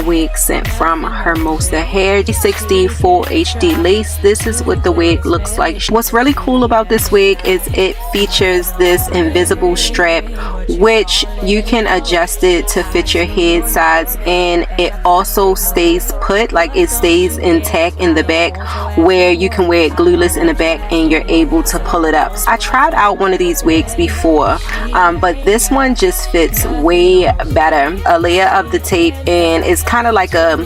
wig sent from Cynosure Hair, 60 full HD lace. This is what the wig looks like. What's really cool about this wig is it features this invisible strap, which you can adjust it to fit your head size, and it also stays put, like it stays intact in the back, where you can wear it glueless in the back and you're able to pull it up. I tried out one of these wigs before, but this one just fits way better. A layer of the tape, and it's kind of like a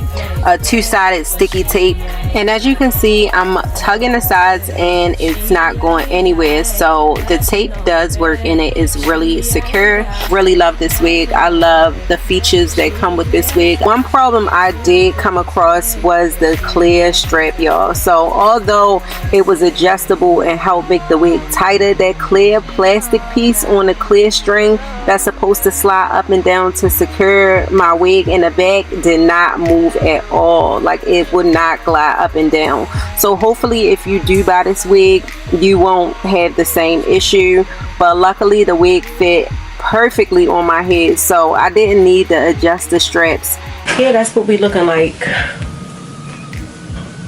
two-sided sticky tape, and as you can see, I'm tugging the sides and it's not going anywhere. So the tape does work and it is really secure. Really love this wig. I love the features that come with this wig. One problem I did come across was the clear strap, y'all. So although it was adjustable and helped make the wig tighter, that clear plastic piece on the clear string that's supposed to slide up and down to secure my wig in the back did not move at all. Like it would not glide up and down. So hopefully if you do buy this wig, you won't have the same issue. But luckily the wig fit perfectly on my head, so I didn't need to adjust the straps. Yeah, that's what we looking like.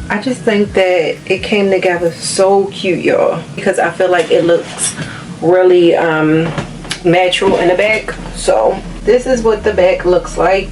I just think that it came together so cute, y'all, because I feel like it looks really natural in the back. So this is what the back looks like.